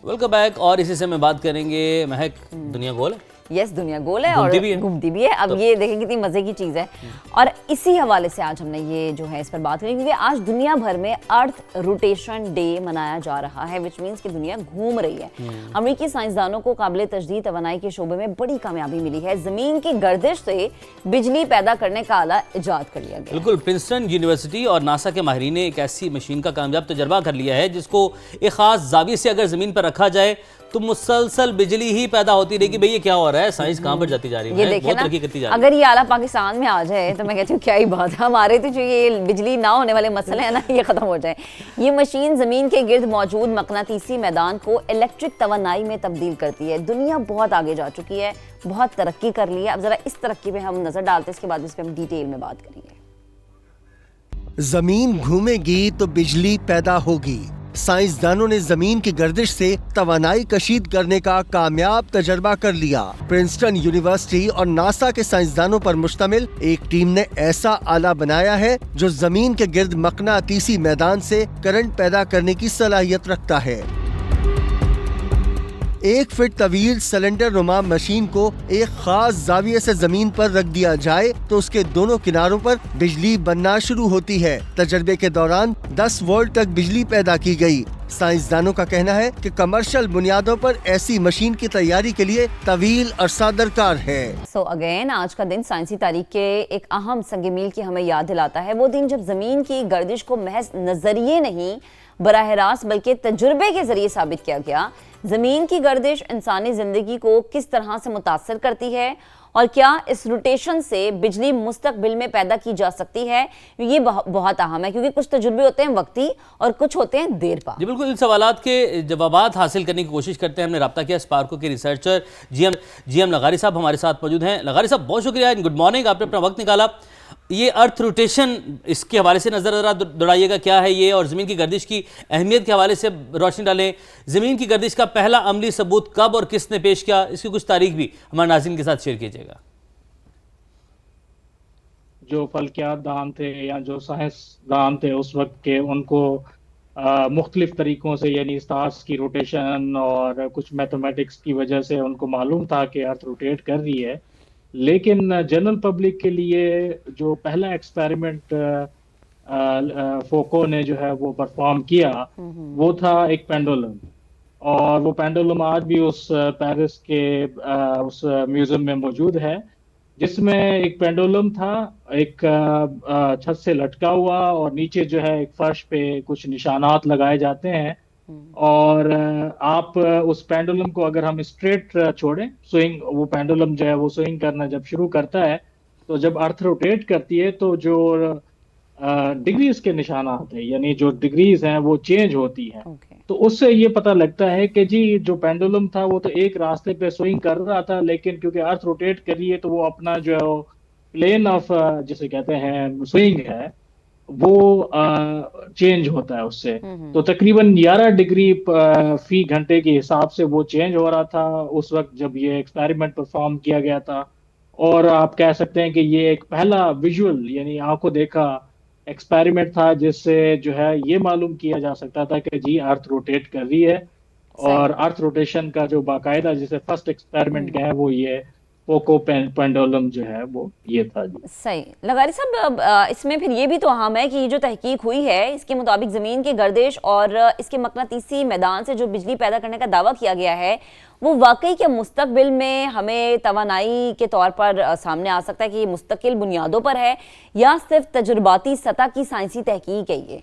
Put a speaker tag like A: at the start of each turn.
A: Welcome back. اور اسی سے میں بات کریں گے مہک. دنیا گول ہے.
B: یس دنیا گول ہے اور گھومتی بھی ہے. اب یہ دیکھیں کتنی مزے کی چیز ہے. اور اسی حوالے سے آج ہم نے یہ جو ہے اس پر بات کریں کیونکہ آج دنیا بھر میں ارتھ روٹیشن ڈے منایا جا رہا ہے وچ مینس کہ دنیا گھوم رہی ہے. امریکی سائنسدانوں کو قابل تجدید توانائی کے شعبے میں بڑی کامیابی ملی ہے. زمین کی گردش سے بجلی پیدا کرنے کا آلہ ایجاد کر لیا گیا.
A: بالکل. پرنسٹن یونیورسٹی اور ناسا کے ماہرین نے ایک ایسی مشین کا کامیاب تجربہ کر لیا ہے جس کو ایک خاص زاویے سے اگر زمین پر رکھا جائے تو مسلسل بجلی ہی پیدا ہوتی رہے گی. بھئی یہ کیا ہو رہا ہے؟ سائنس کہاں پر جاتی جا رہی ہے؟
B: یہ دیکھیں نا, اگر یہ آلہ پاکستان میں آ جائے تو میں کہتی ہوں کیا ہی بات ہے. ہمارے تو جو یہ بجلی نہ ہونے والے مسئلے ہیں نا یہ ختم ہو جائیں. یہ مشین زمین کے گرد موجود مقناطیسی میدان کو الیکٹرک توانائی میں تبدیل کرتی ہے. دنیا بہت آگے جا چکی ہے, بہت ترقی کر لی ہے. اب ذرا اس ترقی پہ ہم نظر ڈالتے ہیں, اس کے بعد اس پہ ہم ڈیٹیل میں بات کریں گے.
C: زمین گھومے گی تو بجلی پیدا ہوگی. سائنسدانوں نے زمین کی گردش سے توانائی کشید کرنے کا کامیاب تجربہ کر لیا. پرنسٹن یونیورسٹی اور ناسا کے سائنسدانوں پر مشتمل ایک ٹیم نے ایسا آلہ بنایا ہے جو زمین کے گرد مقناطیسی میدان سے کرنٹ پیدا کرنے کی صلاحیت رکھتا ہے. 1 فٹ طویل سلنڈر نما مشین کو ایک خاص زاویے سے زمین پر رکھ دیا جائے تو اس کے دونوں کناروں پر بجلی بننا شروع ہوتی ہے. تجربے کے دوران 10 وولٹ تک بجلی پیدا کی گئی. سائنسدانوں کا کہنا ہے کہ کمرشل بنیادوں پر ایسی مشین کی تیاری کے لیے طویل عرصہ درکار ہے.
B: سو اگین آج کا دن سائنسی تاریخ کے ایک اہم سنگ میل کی ہمیں یاد دلاتا ہے. وہ دن جب زمین کی گردش کو محض نظریے نہیں براہ راست بلکہ تجربے کے ذریعے ثابت کیا گیا. زمین کی گردش انسانی زندگی کو کس طرح سے متاثر کرتی ہے اور کیا اس روٹیشن سے بجلی مستقبل میں پیدا کی جا سکتی ہے, یہ بہت اہم ہے کیونکہ کچھ تجربے ہوتے ہیں وقتی اور کچھ ہوتے ہیں دیر پا.
A: جی بالکل. ان سوالات کے جوابات حاصل کرنے کی کوشش کرتے ہیں. ہم نے رابطہ کیا اسپارکو کے ریسرچر جی ایم لغاری صاحب ہمارے ساتھ موجود ہیں. لغاری صاحب بہت شکریہ, گڈ مارننگ, آپ نے اپنا وقت نکالا. یہ ارتھ روٹیشن اس کے حوالے سے نظر دوڑائیے گا, کیا ہے یہ, اور زمین کی گردش کی اہمیت کے حوالے سے روشنی ڈالیں. زمین کی گردش کا پہلا عملی ثبوت کب اور کس نے پیش کیا, اس کی کچھ تاریخ بھی ہمارے ناظرین کے ساتھ شیئر کیجیے گا.
D: جو فلکیات دان تھے یا جو سائنس دان تھے اس وقت کے, ان کو مختلف طریقوں سے یعنی سٹارز کی روٹیشن اور کچھ میتھمیٹکس کی وجہ سے ان کو معلوم تھا کہ ارتھ روٹیٹ کر رہی ہے. لیکن جنرل پبلک کے لیے جو پہلا ایکسپیریمنٹ فوکو نے جو ہے وہ پرفارم کیا وہ تھا ایک پینڈولم. اور وہ پینڈولم آج بھی اس پیرس کے اس میوزیم میں موجود ہے, جس میں ایک پینڈولم تھا ایک چھت سے لٹکا ہوا اور نیچے جو ہے ایک فرش پہ کچھ نشانات لگائے جاتے ہیں. اور آپ اس پینڈولم کو اگر ہم اسٹریٹ چھوڑیں, سوئنگ, وہ پینڈولم جو ہے وہ سوئنگ کرنا جب شروع کرتا ہے تو جب ارتھ روٹیٹ کرتی ہے تو جو ڈگریز کے نشانات ہیں یعنی جو ڈگریز ہیں وہ چینج ہوتی ہیں. تو اس سے یہ پتہ لگتا ہے کہ جی جو پینڈولم تھا وہ تو ایک راستے پہ سوئنگ کر رہا تھا, لیکن کیونکہ ارتھ روٹیٹ کر رہی ہے تو وہ اپنا جو پلین آف جسے کہتے ہیں سوئنگ ہے وہ چینج ہوتا ہے اس سے. تو تقریباً 11 ڈگری فی گھنٹے کے حساب سے وہ چینج ہو رہا تھا اس وقت جب یہ ایکسپیریمنٹ پرفارم کیا گیا تھا. اور آپ کہہ سکتے ہیں کہ یہ ایک پہلا ویژول یعنی آنکھوں دیکھا ایکسپیریمنٹ تھا جس سے جو ہے یہ معلوم کیا جا سکتا تھا کہ جی ارتھ روٹیٹ کر رہی ہے. اور ارتھ روٹیشن کا جو باقاعدہ جسے فرسٹ ایکسپیریمنٹ کا ہے وہ یہ فوکو پینڈولم جو ہے وہ یہ تھا.
B: صحیح. لغاری صاحب اس میں پھر یہ بھی تو اہم ہے کہ یہ جو تحقیق ہوئی ہے اس کے مطابق زمین کی گردش اور اس کے مقناطیسی میدان سے جو بجلی پیدا کرنے کا دعویٰ کیا گیا ہے وہ واقعی کیا مستقبل میں ہمیں توانائی کے طور پر سامنے آ سکتا ہے کہ یہ مستقل بنیادوں پر ہے یا صرف تجرباتی سطح کی سائنسی تحقیق ہے یہ؟